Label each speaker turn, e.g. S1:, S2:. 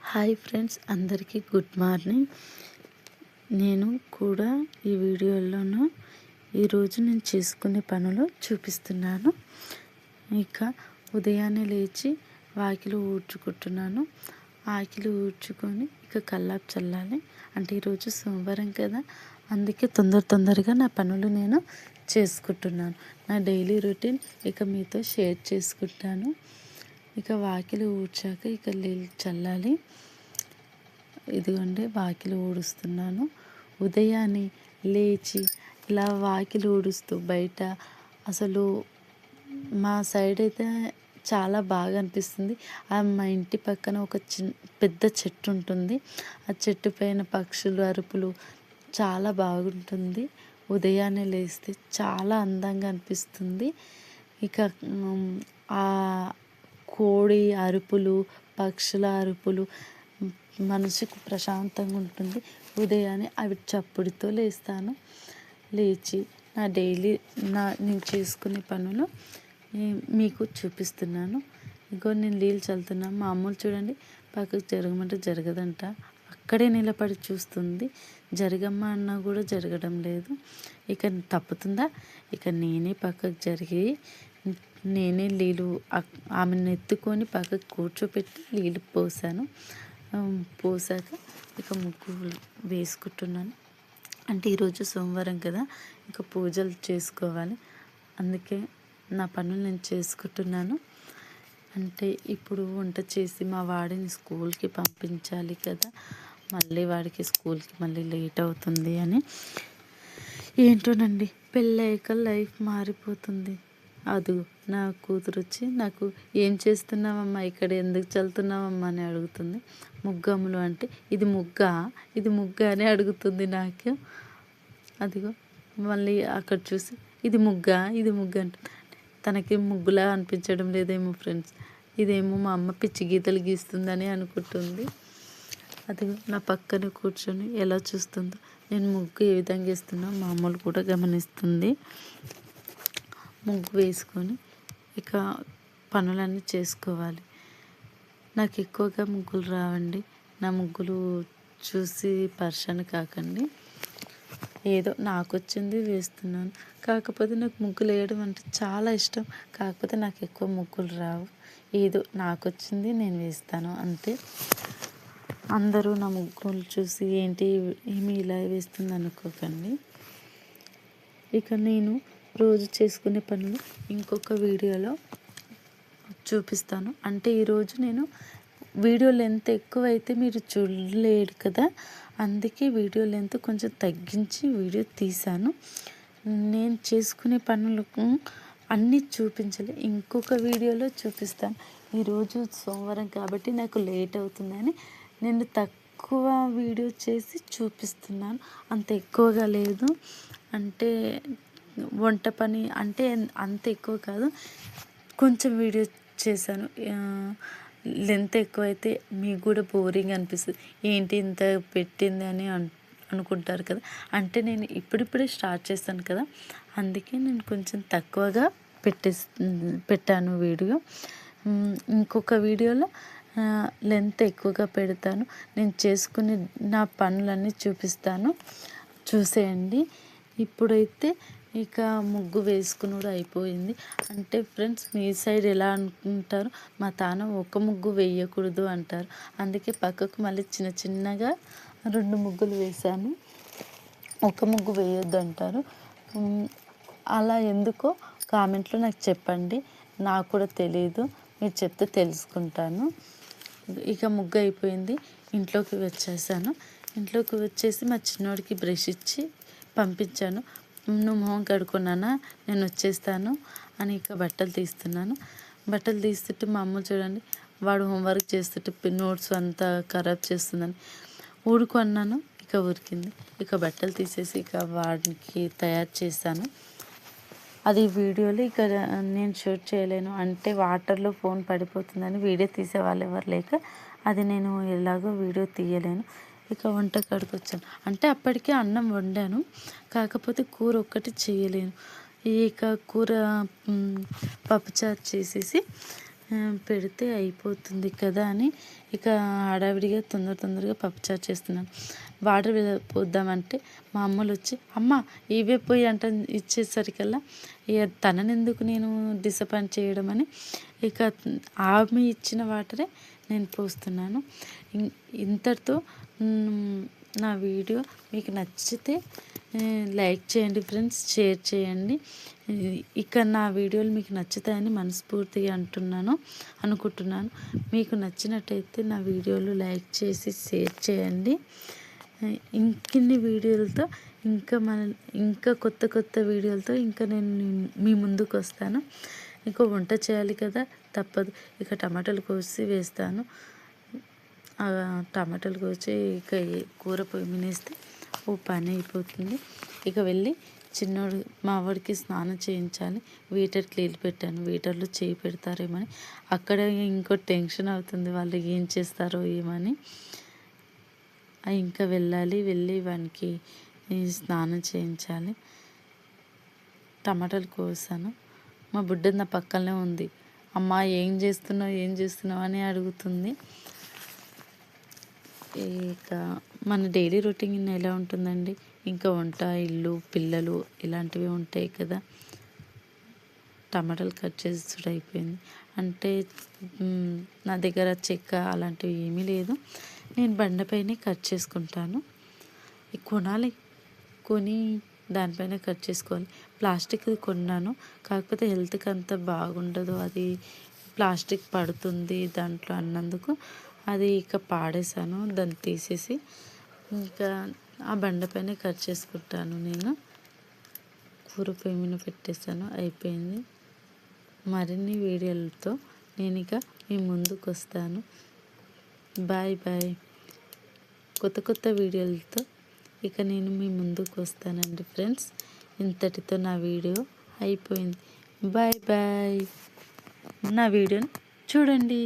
S1: Hi friends, అందరికీ good morning. నేను కూడా ఈ వీడియోలోనూ ఈరోజు నేను చేసుకునే పనులు చూపిస్తున్నాను. ఇక ఉదయాన్నే లేచి వాకిలి ఊడ్చుకుంటున్నాను. ఆకిలి ఊడ్చుకొని ఇక కల్లాపు చల్లాలి. అంటే ఈరోజు సోమవారం కదా, అందుకే తొందరగా నా పనులు నేను చేసుకుంటున్నాను. నా డైలీ రొటీన్ ఇక మీతో షేర్ చేసుకుంటాను. ఇక వాకిలి ఊడ్చాక ఇక నీళ్ళు చల్లాలి. ఇదిగోండి వాకిలి ఊడుస్తున్నాను. ఉదయాన్నే లేచి ఇలా వాకిలి ఊడుస్తూ బయట అసలు మా సైడ్ అయితే చాలా బాగా అనిపిస్తుంది. మా ఇంటి పక్కన ఒక పెద్ద చెట్టు ఉంటుంది. ఆ చెట్టు పైన పక్షులు అరుపులు చాలా బాగుంటుంది. ఉదయాన్నే లేస్తే చాలా అందంగా అనిపిస్తుంది. ఇక ఆ కోడి అరుపులు, పక్షుల అరుపులు మనసుకు ప్రశాంతంగా ఉంటుంది. ఉదయాన్నే అవి చప్పుడుతో లేస్తాను. లేచి నా డైలీ నేను చేసుకునే పనులు మీకు చూపిస్తున్నాను. ఇంకో నేను నీళ్ళు చల్లుతున్నాను. మా అమ్మలు చూడండి, పక్కకు జరగమంటే జరగదంట, అక్కడే నిలబడి చూస్తుంది. జరగమ్మ అన్నా కూడా జరగడం లేదు. ఇక తప్పుతుందా, ఇక నేనే పక్కకు జరిగి నేనే నీళ్ళు ఆమెను ఎత్తుకొని పక్కకు కూర్చోపెట్టి నీళ్ళు పోసాను. పోసాక ఇక ముగ్గు వేసుకుంటున్నాను. అంటే ఈరోజు సోమవారం కదా, ఇక పూజలు చేసుకోవాలి. అందుకే నా పనులు నేను చేసుకుంటున్నాను. అంటే ఇప్పుడు వంట చేసి మా వాడిని స్కూల్కి పంపించాలి కదా, మళ్ళీ వాడికి స్కూల్కి మళ్ళీ లేట్ అవుతుంది అని. ఏంటోనండి, పెళ్ళయ్యాక లైఫ్ మారిపోతుంది. అది నా కూతురు వచ్చి నాకు ఏం చేస్తున్నావమ్మా, ఇక్కడ ఎందుకు చల్లుతున్నావమ్మా అని అడుగుతుంది. ముగ్గమ్ములు అంటే ఇది ముగ్గ అని అడుగుతుంది నాకు. అదిగో మళ్ళీ అక్కడ చూసి ఇది ముగ్గ అంటే తనకి ముగ్గులా అనిపించడం లేదేమో ఫ్రెండ్స్. ఇదేమో మా అమ్మ పిచ్చి గీతలు గీస్తుందని అనుకుంటుంది. అదిగో నా పక్కన కూర్చొని ఎలా చూస్తుందో, నేను ముగ్గు ఏ విధంగా వేస్తున్నా మా అమ్మలు కూడా గమనిస్తుంది. ముగ్గు వేసుకొని ఇక పనులన్నీ చేసుకోవాలి. నాకు ఎక్కువగా ముగ్గులు రావండి. నా ముగ్గులు చూసి పర్షాన్ కాకండి. ఏదో నాకు వచ్చింది వేస్తున్నాను. కాకపోతే నాకు ముగ్గులు వేయడం అంటే చాలా ఇష్టం. కాకపోతే నాకు ఎక్కువ ముగ్గులు రావు. ఏదో నాకు వచ్చింది నేను వేస్తాను అంతే. అందరూ నా ముగ్గులు చూసి ఏంటి ఏమి ఇలా వేస్తుంది అనుకోకండి. ఇక నేను రోజు చేసుకునే పనులు ఇంకొక వీడియోలో చూపిస్తాను. అంటే ఈరోజు నేను వీడియో లెంత్ ఎక్కువైతే మీరు చూడలేరు కదా, అందుకే వీడియో లెంత్ కొంచెం తగ్గించి వీడియో తీశాను. నేను చేసుకునే పనులకు అన్నీ చూపించాలి, ఇంకొక వీడియోలో చూపిస్తాను. ఈరోజు సోమవారం కాబట్టి నాకు లేట్ అవుతుందని నేను తక్కువ వీడియో చేసి చూపిస్తున్నాను. అంత ఎక్కువగా లేదు, అంటే వంట పని అంటే అంత ఎక్కువ కాదు, కొంచెం వీడియో చేశాను. లెంత్ ఎక్కువైతే మీకు కూడా బోరింగ్ అనిపిస్తుంది, ఏంటి ఇంత పెట్టింది అని అనుకుంటారు కదా. అంటే నేను ఇప్పుడిప్పుడే స్టార్ట్ చేస్తాను కదా, అందుకే నేను కొంచెం తక్కువగా పెట్టాను వీడియో. ఇంకొక వీడియోలో లెంత్ ఎక్కువగా పెడతాను. నేను చేసుకునే నా పనులన్నీ చూపిస్తాను, చూసేయండి. ఇప్పుడైతే ఇక ముగ్గు వేసుకుని అయిపోయింది. అంటే ఫ్రెండ్స్, మీ సైడ్ ఎలా అనుకుంటారు? మా తాన ఒక ముగ్గు వేయకూడదు అంటారు, అందుకే పక్కకు మళ్ళీ చిన్నగా 2 ముగ్గులు వేశాను. ఒక ముగ్గు వేయొద్దు అంటారు. అలా ఎందుకో కామెంట్లో నాకు చెప్పండి, నాకు కూడా తెలియదు, మీరు చెప్తే తెలుసుకుంటాను. ఇక ముగ్గు అయిపోయింది, ఇంట్లోకి వచ్చేసాను. ఇంట్లోకి వచ్చేసి మా చిన్నోడికి బ్రష్ ఇచ్చి పంపించాను. నువ్వు మొహం కడుక్కున్నానా, నేను వచ్చేస్తాను అని ఇక బట్టలు తీస్తున్నాను. బట్టలు తీస్తుంటే మా అమ్మ చూడండి, వాడు హోంవర్క్ చేస్తుంటే నోట్స్ అంతా ఖరాబ్ చేస్తుందని ఊరుకు అన్నాను, ఇక ఉరికింది. ఇక బట్టలు తీసేసి ఇక వాడికి తయారు చేశాను. అది వీడియోలో ఇక నేను షూట్ చేయలేను, అంటే వాటర్లో ఫోన్ పడిపోతుందని వీడియో తీసే వాళ్ళు ఎవరు లేక అది నేను ఎలాగో వీడియో తీయలేను. ఇక వంట కాడికి వచ్చాను. అంటే అప్పటికే అన్నం వండాను, కాకపోతే కూర ఒక్కటి చేయలేను. ఇక కూర పప్పుచారు చేసేసి పెడితే అయిపోతుంది కదా అని ఇక హడావిడిగా తొందరగా పప్పుచారు చేస్తున్నాను. వాటర్ పోద్దామంటే మా అమ్మలు వచ్చి అమ్మ ఇవే పోయి అంట ఇచ్చేసరికల్లా ఇక తననెందుకు నేను డిసప్పాయింట్ చేయడం అని ఇక ఆమె ఇచ్చిన వాటరే నేను పోస్తున్నాను. ఇంతటితో నా వీడియో మీకు నచ్చితే లైక్ చేయండి ఫ్రెండ్స్, షేర్ చేయండి. ఇక నా వీడియోలు మీకు నచ్చుతాయని మనస్ఫూర్తిగా అనుకుంటున్నాను. మీకు నచ్చినట్టయితే నా వీడియోలు లైక్ చేసి షేర్ చేయండి. ఇంకిన్ని వీడియోలతో ఇంకా కొత్త వీడియోలతో నేను మీ ముందుకు వస్తాను. ఇంకో వంట చేయాలి కదా, తప్పదు. ఇక టమాటాలు కోసి వేస్తాను. టమాటాలు కోసి ఇక కూర పొయ్యి మీనేస్తే ఓ పని అయిపోతుంది. ఇక వెళ్ళి చిన్నోడు మా వాడికి స్నానం చేయించాలి. వీటర్కి నీళ్ళు పెట్టాను. వీటర్లో చేయి పెడతారేమని అక్కడ ఇంకో టెన్షన్ అవుతుంది, వాళ్ళు ఏం చేస్తారో ఏమని. ఇంకా వెళ్ళి వానికి స్నానం చేయించాలి. టమాటాలు కోసాను. మా బుడ్డ నా పక్కనే ఉంది. అమ్మ ఏం చేస్తున్నావు అని అడుగుతుంది. ఇక మన డైలీ రొటీన్ ఎలా ఉంటుందండి, ఇంకా వంట, ఇల్లు, పిల్లలు ఇలాంటివి ఉంటాయి కదా. టమాటాలు కట్ చేసుడు అయిపోయింది. అంటే నా దగ్గర చెక్క అలాంటివి ఏమీ లేదు. నేను బండపైనే కట్ చేసుకుంటాను. కొని దానిపైన కట్ చేసుకోవాలి. ప్లాస్టిక్ కొన్నాను, కాకపోతే హెల్త్కి అంత బాగుండదు. అది ప్లాస్టిక్ పడుతుంది దాంట్లో అన్నందుకు అది ఇక పాడేశాను. దాన్ని తీసేసి ఇంకా ఆ బండపైన కట్ చేసుకుంటాను. నేను కూర పొయ్యి మీద పెట్టేసాను, అయిపోయింది. మరిన్ని వీడియోలతో నేను ఇక మీ ముందుకు వస్తాను. బాయ్. కొత్త వీడియోలతో ఇక నేను మీ ముందుకు వస్తానండి ఫ్రెండ్స్. ఇంతటితో నా వీడియో అయిపోయింది. బాయ్. నా వీడియోని చూడండి.